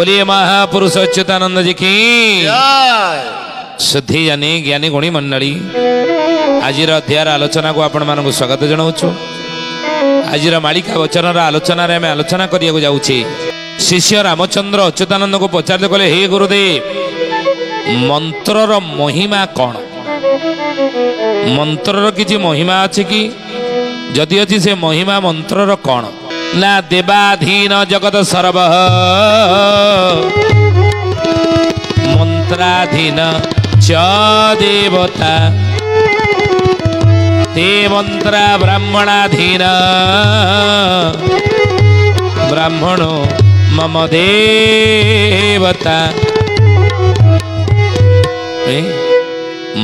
बोलिए महापुरुष अच्युतानंद जी की शुद्धि जानी ज्ञानी गुणी मंडली आज अध्याय आलोचना को आपण मानक स्वागत जनाऊँ। आज मालिका वचन आलोचना आम आलोचना करने जाऊँचे। शिष्य रामचंद्र अच्युतानंद को पचारे कहले हे गुरुदेव मंत्रर महिमा कौन? मंत्रर किसी महिमा अच्छे कि जदि अच्छी से महिमा मंत्रर कौन ना देवाधीन जगत सर्व मंत्राधीन च देवता ते मंत्रा ब्राह्मणाधीन ब्राह्मणो मम देवता।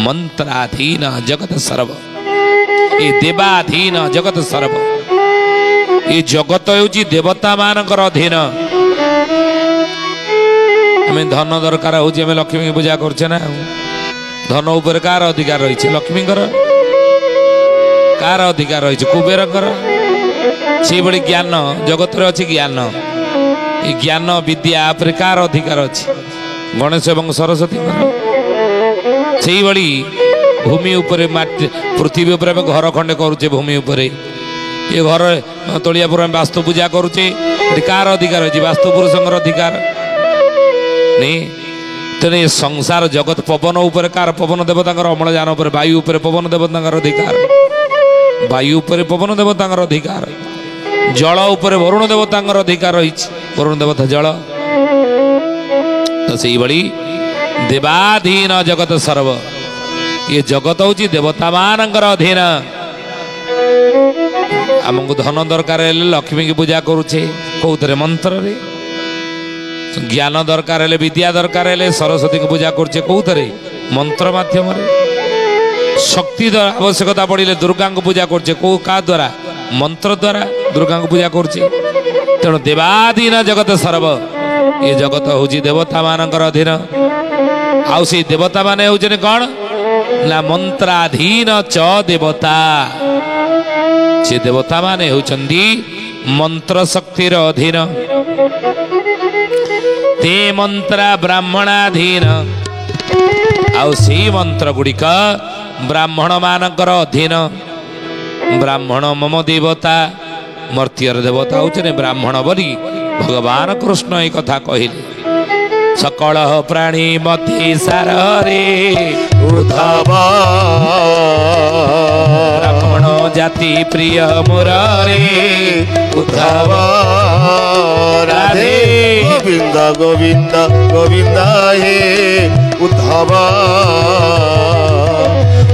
मंत्राधीन जगत सर्व ये देवाधीन जगत सर्व ये जगत होची देवता मानकर अधीन। आम धन दरकार होची आम लक्ष्मी की पूजा करछे ना धन ऊपर कार अधिकार रही लक्ष्मी कार अधिकार रही कुबेर से बड़ी ज्ञान जगत रे अच्छी ज्ञान ये ज्ञान विद्या पर कार अधिकार अच्छी गणेश एवं सरस्वती से बड़ी भूमि उपरे पृथ्वी उपर घर खंडे करुचे भूमि उपरे ये घर तलियापुर वास्तु पूजा करुचे कार अधिकार अच्छी वास्तु पुरुषर अधिकार नहीं तेने संसार जगत पवन उपर कार पवन देवता अम्लजान उपर वायु उपर पवन देवता अधिकार वायु उपर पवन देवता अधिकार जल उपर वरुण देवता अधिकार रही वरुण देवता जल तो से बड़ी देवाधीन जगत सर्व ये जगत हूँ देवता मानकर अधीन। आमको धन दरकार लक्ष्मी की पूजा करुचे कौन मंत्र रे ज्ञान दरकार विद्या दरकार सरस्वती की पूजा करुचे कौन मंत्र माध्यम शक्ति आवश्यकता पड़े दुर्गा को पूजा करुचे कौ का द्वारा मंत्र द्वारा दुर्गा को पूजा करुचे। तेणु देवाधीन जगत सर्व ये जगत हूँ देवता मानकर अधीन आउ से देवता माने होचने कौन ना मंत्राधीन च देवता से देवता माने होचंदी मंत्र शक्तिर अधीन ते मंत्रा ब्राह्मणाधीन आउ से मंत्र गुड़िक ब्राह्मण मानकर अधीन। ब्राह्मण मम देवता मर्त्यर देवता होचने ब्राह्मण बोली भगवान कृष्ण एक कथा कहले सकल प्राणी मते सार रे उद्धव ब्राह्मण जाति प्रिय मोर रे उद्धव राधे गोविंद गोविंद गोविंद हे उद्धव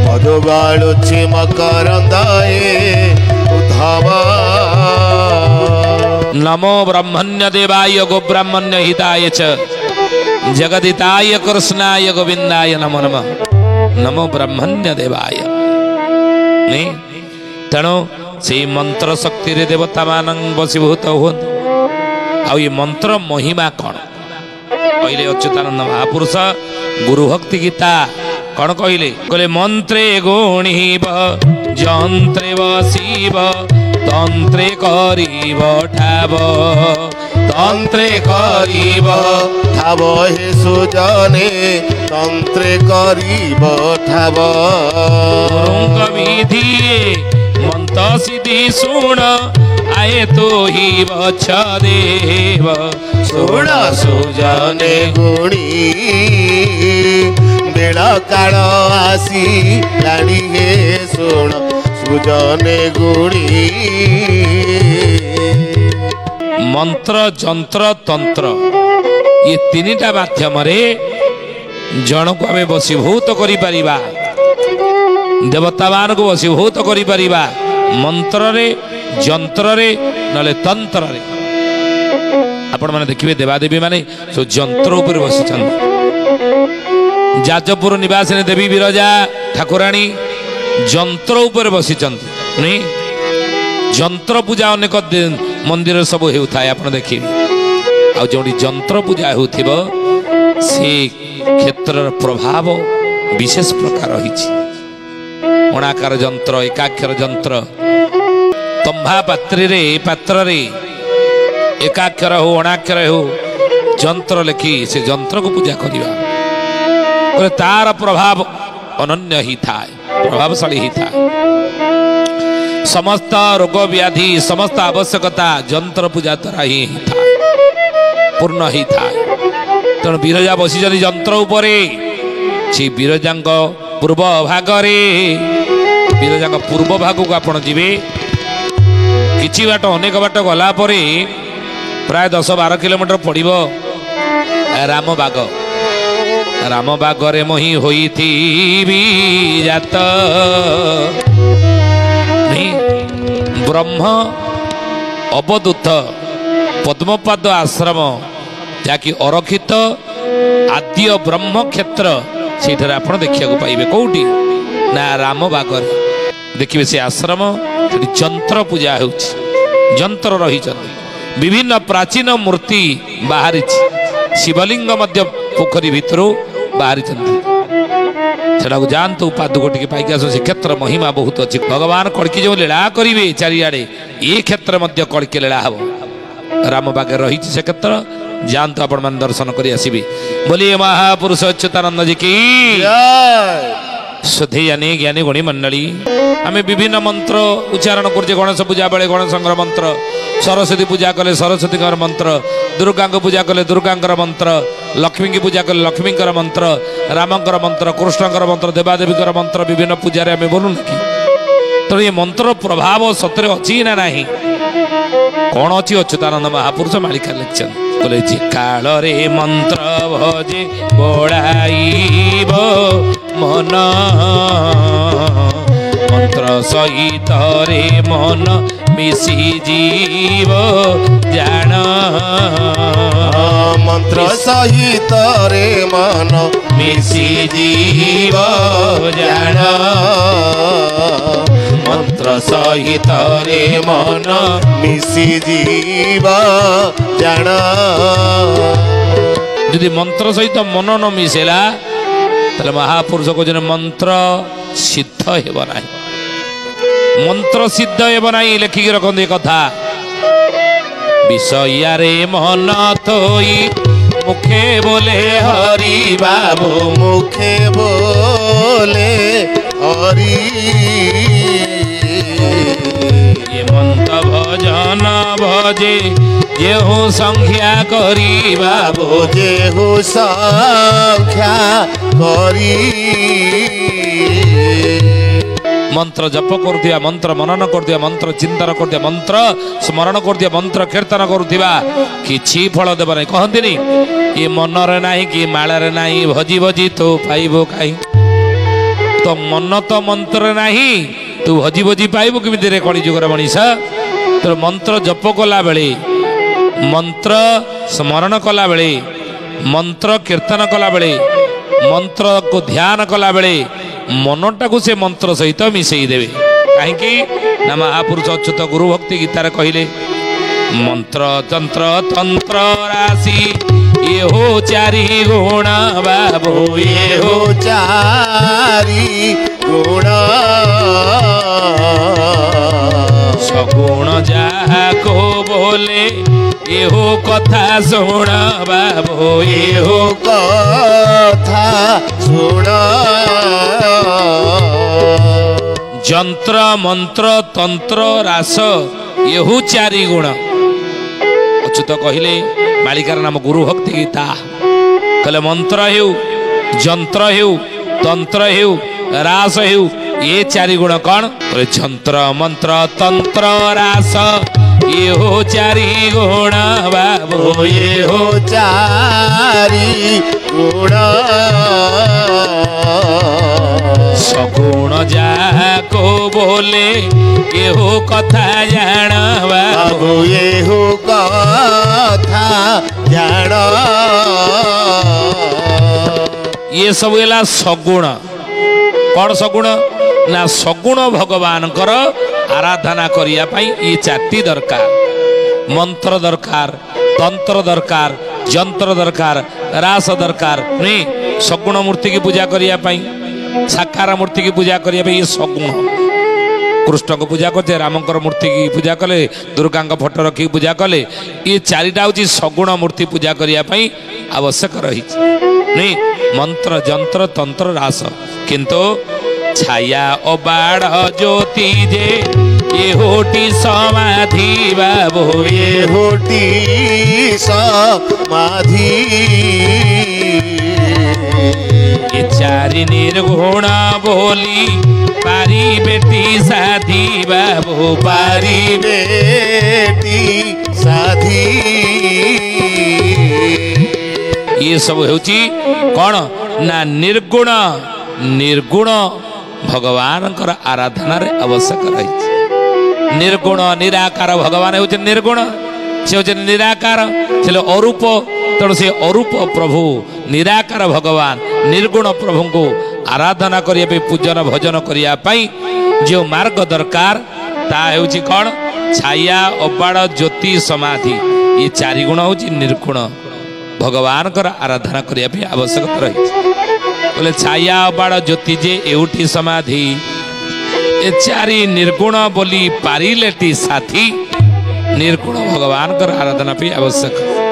मधुगाळुची मकरंद हे उद्धव। नमो ब्रह्मण्य देवाय गो ब्राह्मण्य हिताय च जगदिताय कृष्णाय गोविंदाय नमो नमः। नमो ब्रह्मण्य देवाय नहीं तेणु से मंत्र शक्ति रे देवता मान बसीभूत हो ये मंत्र महिमा कौन कहले अच्युतानंद महापुरुष गुरु भक्ति गीता कौन कहले कहले मंत्रे गुणीव जंत्रे वसीव तंत्रे करीब ठाव तंत्रे करीब ठाव हे सुजने तंत्रे करीब ठाव विधिये मंत सिद्धि सुण आए तो ही वछ देव सुण सुजने गुणी बेल काल आसी लाणी हे सुण सुजने गुणी। मंत्र जंत्र तंत्र ये तीनटा माध्यम जन को आम बसीभूत करिपरिबा देवता मान को बसीभूत करिपरिबा मंत्र रे जंत्र रे नले तंत्र रे। आपण माने देखिबे देवादेवी माने सो जंत्र ऊपर बसिछन जाजपुर निवास देवी विरजा ठाकुराणी जंत्र ऊपर बसिछन नहीं जंत्र पूजा अनेक मंदिर सब होता है आप देखिए आ जो जंत्र पूजा होथिबो से क्षेत्र प्रभाव विशेष प्रकार रही अणाकार जंत्र एकाक्षर जंत्र तंभा पात्र रे एकाक्षर हो अणाक्षर हो ଯନ୍ତ୍ର ଲେଖି ସେ ଯନ୍ତ୍ରକୁ ପୂଜା କରିବା ବୋଲେ ତାର ପ୍ରଭାବ ଅନନ୍ୟ ହିଁ ଥାଏ, ପ୍ରଭାବଶାଳୀ ହିଁ ଥାଏ। ସମସ୍ତ ରୋଗ ବ୍ୟାଧି ସମସ୍ତ ଆବଶ୍ୟକତା ଯନ୍ତ୍ର ପୂଜା ଦ୍ୱାରା ହିଁ ଥାଏ, ପୂର୍ଣ୍ଣ ହେଇଥାଏ। ତେଣୁ ବିରଜା ବସିଛନ୍ତି ଯନ୍ତ୍ର ଉପରେ। ସେ ବିରଜାଙ୍କ ପୂର୍ବ ଭାଗରେ, ବିରଜାଙ୍କ ପୂର୍ବ ଭାଗକୁ ଆପଣ ଯିବେ। କିଛି ବାଟ ଅନେକ ବାଟ ଗଲା ପରେ ପ୍ରାୟ 10-12 କିଲୋମିଟର ପଡ଼ିବ ରାମବାଗ। ରାମବାଗରେ ମହି ହୋଇଥିବି ଜାତ। ବ୍ରହ୍ମ ଅବଧୂତ ପଦ୍ମପାଦ ଆଶ୍ରମ, ଯାହାକି ଅରକ୍ଷିତ ଆଦ୍ୟ ବ୍ରହ୍ମକ୍ଷେତ୍ର, ସେଇଠାରେ ଆପଣ ଦେଖିବାକୁ ପାଇବେ। କୋଉଠି ନା ରାମବାଗରେ ଦେଖିବେ ସେ ଆଶ୍ରମ। ସେଠି ଯନ୍ତ୍ର ପୂଜା ହେଉଛି, ଯନ୍ତ୍ର ରହିଛନ୍ତି। ବିଭିନ୍ନ ପ୍ରାଚୀନ ମୂର୍ତ୍ତି ବାହାରିଛି। ଶିବଲିଙ୍ଗ ମଧ୍ୟ ପୋଖରୀ ଭିତରୁ ବାହାରିଛନ୍ତି। ସେଟାକୁ ଯାଆନ୍ତୁ, ପାଦୁକ ଟିକେ ପାଇକି ଆସ। ସେ କ୍ଷେତ୍ର ମହିମା ବହୁତ ଅଛି। ଭଗବାନ କଳ୍କି ଯେଉଁ ଲୀଳା କରିବେ ଚାରିଆଡ଼େ, ଏ କ୍ଷେତ୍ର ମଧ୍ୟ କଳ୍କି ଲୀଳା ହେବ। ରାମବାଗରେ ରହିଛି ସେ କ୍ଷେତ୍ର, ଯାଆନ୍ତୁ ଆପଣମାନେ ଦର୍ଶନ କରି ଆସିବେ। ବୋଲିଏ ମହାପୁରୁଷ ଅଚ୍ୟୁତାନନ୍ଦ ଜୀ କି ସୁଧେୟାନୀ ଜ୍ଞାନୀ ଗୁଣୀ ମଣ୍ଡଳୀ। ଆମେ ବିଭିନ୍ନ ମନ୍ତ୍ର ଉଚ୍ଚାରଣ କରୁଛେ। ଗଣେଶ ପୂଜା ବେଳେ ଗଣେଶଙ୍କର ମନ୍ତ୍ର, ସରସ୍ୱତୀ ପୂଜା କଲେ ସରସ୍ୱତୀଙ୍କର ମନ୍ତ୍ର, ଦୁର୍ଗାଙ୍କୁ ପୂଜା କଲେ ଦୁର୍ଗାଙ୍କର ମନ୍ତ୍ର, ଲକ୍ଷ୍ମୀଙ୍କୁ ପୂଜା କଲେ ଲକ୍ଷ୍ମୀଙ୍କର ମନ୍ତ୍ର, ରାମଙ୍କର ମନ୍ତ୍ର, କୃଷ୍ଣଙ୍କର ମନ୍ତ୍ର, ଦେବାଦେବୀଙ୍କର ମନ୍ତ୍ର ବିଭିନ୍ନ ପୂଜାରେ ଆମେ ବୋଲୁନୁ କି? ତେଣୁ ଏ ମନ୍ତ୍ର ପ୍ରଭାବ ସତରେ ଅଛି ନା ନାହିଁ? କ'ଣ ଅଛି? ଅଚ୍ୟୁତାନନ୍ଦ ମହାପୁରୁଷ ମାଳିକା ଲେଖିଛନ୍ତି। କହିଲେ ଯେ କାଳରେ ମନ୍ତ୍ର ଭଜେ ବଳାଇବ ମନ, ମନ୍ତ୍ର ସହିତରେ ମନ ମିଶି ଯିବ ଜାଣ। ମନ୍ତ୍ର ସହିତରେ ମନ ମିଶି ଯିବ ଜାଣ। ମନ୍ତ୍ର ସହିତରେ ମନ ମିଶି ଯିବ ଜାଣ। ଯଦି ମନ୍ତ୍ର ସହିତ ମନ ନ ମିଶିଲା ତାହେଲେ ମହାପୁରୁଷ କହୁଛନ୍ତି ମନ୍ତ୍ର ସିଦ୍ଧ ହେବ ନାହିଁ। ମନ୍ତ୍ର ସିଦ୍ଧ ହେବ ନାହିଁ। ଲେଖିକି ରଖନ୍ତୁ ଏ କଥା। ବିଷୟରେ ମନ ଥୋଇ ମୁଖେ ବୋଲେ ହରି ବାବୁ, ମୁଖେ ବୋଲେ ହରି। ଏ ମନ୍ତ୍ର ଭଜନ ଭଜେ ଯେହୁ ସଂଖ୍ୟା କରି ବାବୁ, ଯେହୁ ସଂଖ୍ୟା କରି। ମନ୍ତ୍ର ଜପ କରୁଥିବା, ମନ୍ତ୍ର ମନନ କରୁଥିବା, ମନ୍ତ୍ର ଚିନ୍ତନ କରୁଥିବା, ମନ୍ତ୍ର ସ୍ମରଣ କରୁଥିବା, ମନ୍ତ୍ର କୀର୍ତ୍ତନ କରୁଥିବା କିଛି ଫଳ ଦେବ ନାହିଁ। କହନ୍ତିନି ଏ ମନରେ ନାହିଁ କି ମାଳରେ ନାହିଁ, ଭଜି ଭଜି ତୁ ପାଇବୁ କାହିଁ। ତ ମନ ତ ମନ୍ତ୍ରରେ ନାହିଁ, ତୁ ଭଜି ଭଜି ପାଇବୁ କେମିତି ରେ କଳିଯୁଗର ମଣିଷ? ତ ମନ୍ତ୍ର ଜପ କଲା ବେଳେ, ମନ୍ତ୍ର ସ୍ମରଣ କଲା ବେଳେ, ମନ୍ତ୍ର କୀର୍ତ୍ତନ କଲା ବେଳେ, ମନ୍ତ୍ରକୁ ଧ୍ୟାନ କଲା ବେଳେ ମନଟାକୁ ସେ ମନ୍ତ୍ର ସହିତ ମିଶେଇ ଦେବେ। କାହିଁକି ନା ମହାପୁରୁଷ ଅଚ୍ୟୁତ ଗୁରୁ ଭକ୍ତି ଗୀତାରେ କହିଲେ ମନ୍ତ୍ର ତନ୍ତ୍ର ତନ୍ତ୍ର ରାଶି ଏହୋ ଚାରି ଗୁଣ ବାବୁ, ଏହୋ ଚାରି ଗୁଣ। ସଗୁଣ ଯାହାକୁ ବୋଲେ ଏହୋ କଥା ଶୁଣ ବାବୁ, ଏହୋ କଥା ଶୁଣ। ଯନ୍ତ୍ର ମନ୍ତ୍ର ତନ୍ତ୍ର ରାସ ଏହୁ ଚାରି ଗୁଣ। ଅଚ୍ୟୁତ କହିଲେ ମାଳିକାର ନାମ ଗୁରୁ ଭକ୍ତି ଗୀତା। କହିଲେ ମନ୍ତ୍ର ହେଉ, ଯନ୍ତ୍ର ହେଉ, ତନ୍ତ୍ର ହେଉ, ରାସ ହେଉ, ଏ ଚାରି ଗୁଣ କ'ଣ? କହିଲେ ଯନ୍ତ୍ର ମନ୍ତ୍ର ତନ୍ତ୍ର ରାସ ଏହୁ ଚାରି ଗୁଣ ବାବୁ, ଏହୋ ଚାରି ଗୁଣ। ସଗୁଣ ଯାହାକୁ ବୋଲେ ଏହୁ କଥା ଜାଣ ବାବୁ, ଏହୁ କଥା ଜାଣ। ଇଏ ସବୁ ହେଲା ସଗୁଣ। କ'ଣ ସଗୁଣ? ନା ସଗୁଣ ଭଗବାନଙ୍କର ଆରାଧନା କରିବା ପାଇଁ ଏ ଚାରିଟି ଦରକାର। ମନ୍ତ୍ର ଦରକାର, ତନ୍ତ୍ର ଦରକାର, ଯନ୍ତ୍ର ଦରକାର, ରାସ ଦରକାର। ନୁହେଁ ସଗୁଣ ମୂର୍ତ୍ତିକି ପୂଜା କରିବା ପାଇଁ, ସାକାର ମୂର୍ତ୍ତିକି ପୂଜା କରିବା ପାଇଁ ଏ ସଗୁଣ। कृष्ण को पूजा करते रामंकर मूर्ति की पूजा कले दुर्गा फोटो रखी पूजा कले ये चारिटा हूँ सगुण मूर्ति पूजा करने आवश्यक रही नहीं मंत्र जंत्र तंत्र रास किंतु छाया अबाड़ ज्योति जे ये होटी समाधि बाबू ये होटी समाधि ये चारि निर्गुण बोली पारी बेटी साधी बाबू पारी बेटी साधी ये सब होची कौन ना निर्गुण निर्गुण भगवान आराधना रे आवश्यक रही निर्गुण निराकार भगवान होचे निर्गुण से होचे निराकार से अरूप तेणु से अरूप प्रभु निराकार भगवान निर्गुण प्रभु को आराधना करने पूजन भजन करने जो मार्ग दरकार ता होची कौन छाया अबाड़ ज्योति समाधि ये चारि गुण होची निर्गुण भगवान आराधना करने आवश्यकता रही बोले छाया अबाड़ ज्योति जे एउठी समाधि ए चारि निर्गुण बोली पारिलेटी साथी निर्गुण भगवान आराधना पे आवश्यक